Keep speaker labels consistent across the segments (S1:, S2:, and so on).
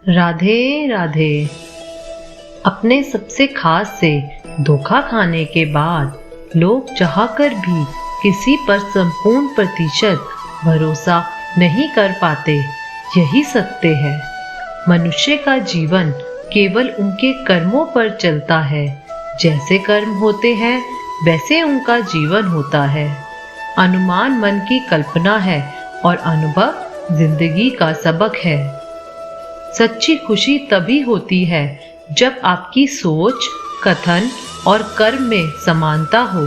S1: राधे राधे। अपने सबसे खास से धोखा खाने के बाद लोग चाहकर भी किसी पर संपूर्ण प्रतिशत भरोसा नहीं कर पाते। यही सत्य है। मनुष्य का जीवन केवल उनके कर्मों पर चलता है। जैसे कर्म होते हैं वैसे उनका जीवन होता है। अनुमान मन की कल्पना है और अनुभव जिंदगी का सबक है। सच्ची खुशी तभी होती है जब आपकी सोच, कथन और कर्म में समानता हो।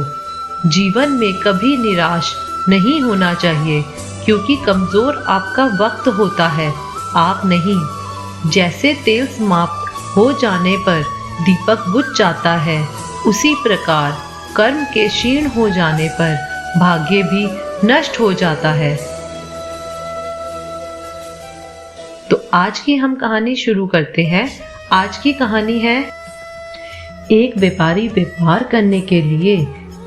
S1: जीवन में कभी निराश नहीं होना चाहिए, क्योंकि कमजोर आपका वक्त होता है, आप नहीं। जैसे तेल समाप्त हो जाने पर दीपक बुझ जाता है, उसी प्रकार कर्म के क्षीण हो जाने पर भाग्य भी नष्ट हो जाता है। तो आज की हम कहानी शुरू करते हैं। आज की कहानी है, एक व्यापारी व्यापार करने के लिए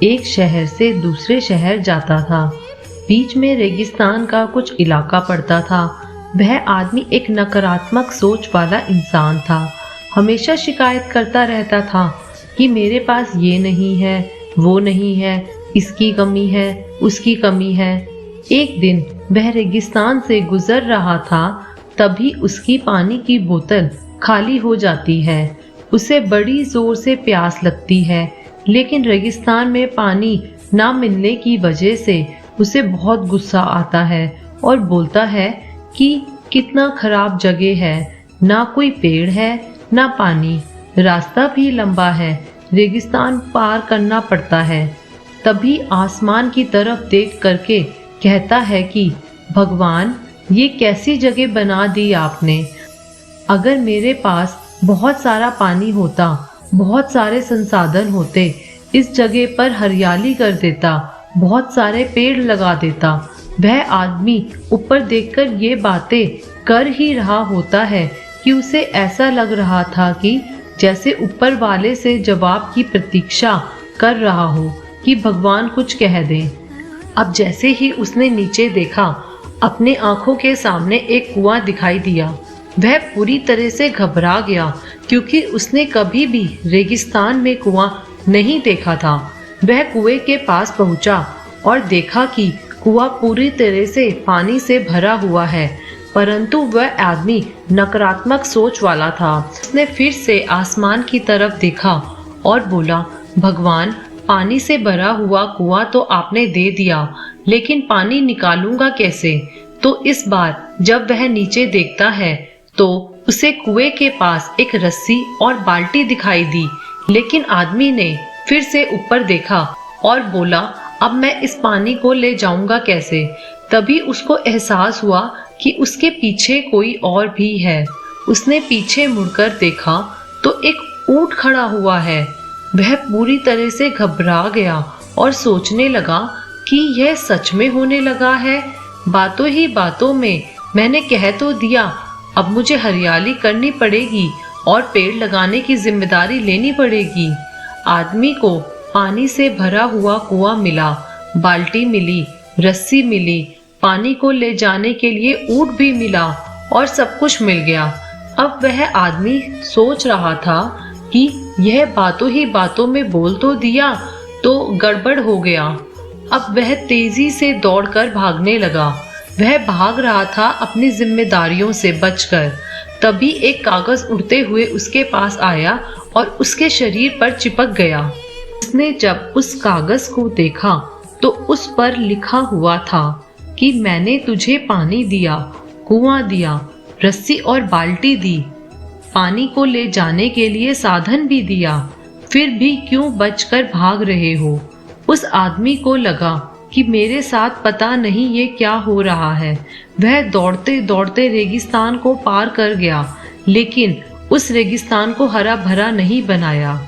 S1: एक शहर से दूसरे शहर जाता था। बीच में रेगिस्तान का कुछ इलाका पड़ता था। वह आदमी एक नकारात्मक सोच वाला इंसान था। हमेशा शिकायत करता रहता था कि मेरे पास ये नहीं है, वो नहीं है, इसकी कमी है, उसकी कमी है। एक दिन वह रेगिस्तान से गुजर रहा था, तभी उसकी पानी की बोतल खाली हो जाती है। उसे बड़ी जोर से प्यास लगती है, लेकिन रेगिस्तान में पानी ना मिलने की वजह से उसे बहुत गुस्सा आता है और बोलता है कि कितना खराब जगह है, ना कोई पेड़ है ना पानी, रास्ता भी लंबा है, रेगिस्तान पार करना पड़ता है। तभी आसमान की तरफ देख करके कहता है कि भगवान, ये कैसी जगह बना दी आपने। अगर मेरे पास बहुत सारा पानी होता, बहुत सारे संसाधन होते, इस जगह पर हरियाली कर देता, बहुत सारे पेड़ लगा देता। वह आदमी ऊपर देखकर ये बातें कर ही रहा होता है कि उसे ऐसा लग रहा था कि जैसे ऊपर वाले से जवाब की प्रतीक्षा कर रहा हो कि भगवान कुछ कह दें। अब जैसे ही उसने नीचे देखा, अपने आंखों के सामने एक कुआं दिखाई दिया। वह पूरी तरह से घबरा गया, क्योंकि उसने कभी भी रेगिस्तान में कुआं नहीं देखा था। वह कुएं के पास पहुंचा और देखा कि कुआं पूरी तरह से पानी से भरा हुआ है, परंतु वह आदमी नकारात्मक सोच वाला था। उसने फिर से आसमान की तरफ देखा और बोला, भगवान, पानी से भरा हुआ कुआं तो आपने दे दिया, लेकिन पानी निकालूंगा कैसे। तो इस बार जब वह नीचे देखता है तो उसे कुएं के पास एक रस्सी और बाल्टी दिखाई दी। लेकिन आदमी ने फिर से ऊपर देखा और बोला, अब मैं इस पानी को ले जाऊंगा कैसे। तभी उसको एहसास हुआ कि उसके पीछे कोई और भी है। उसने पीछे मुड़कर देखा तो एक ऊंट खड़ा हुआ है। वह पूरी तरह से घबरा गया और सोचने लगा कि यह सच में होने लगा है। बातों ही बातों में मैंने कह तो दिया, अब मुझे हरियाली करनी पड़ेगी और पेड़ लगाने की जिम्मेदारी लेनी पड़ेगी। आदमी को पानी से भरा हुआ कुआं मिला, बाल्टी मिली, रस्सी मिली, पानी को ले जाने के लिए ऊंट भी मिला और सब कुछ मिल गया। अब वह आदमी सोच रहा था कि यह बातों ही बातों में बोल तो दिया तो गड़बड़ हो गया। अब वह तेजी से दौड़कर भागने लगा। वह भाग रहा था अपनी जिम्मेदारियों से बचकर। तभी एक कागज उड़ते हुए उसके पास आया और उसके शरीर पर चिपक गया। उसने जब उस कागज को देखा तो उस पर लिखा हुआ था कि मैंने तुझे पानी दिया, कुआं दिया, रस्सी और बाल्टी दी, पानी को ले जाने के लिए साधन भी दिया, फिर भी क्यों बचकर भाग रहे हो। उस आदमी को लगा कि मेरे साथ पता नहीं ये क्या हो रहा है। वह दौड़ते दौड़ते रेगिस्तान को पार कर गया, लेकिन उस रेगिस्तान को हरा भरा नहीं बनाया।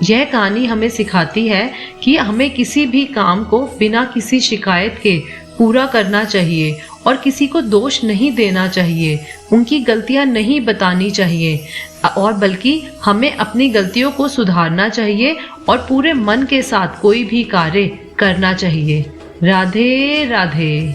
S1: यह कहानी हमें सिखाती है कि हमें किसी भी काम को बिना किसी शिकायत के पूरा करना चाहिए और किसी को दोष नहीं देना चाहिए, उनकी गलतियां नहीं बतानी चाहिए, और बल्कि हमें अपनी गलतियों को सुधारना चाहिए और पूरे मन के साथ कोई भी कार्य करना चाहिए। राधे राधे।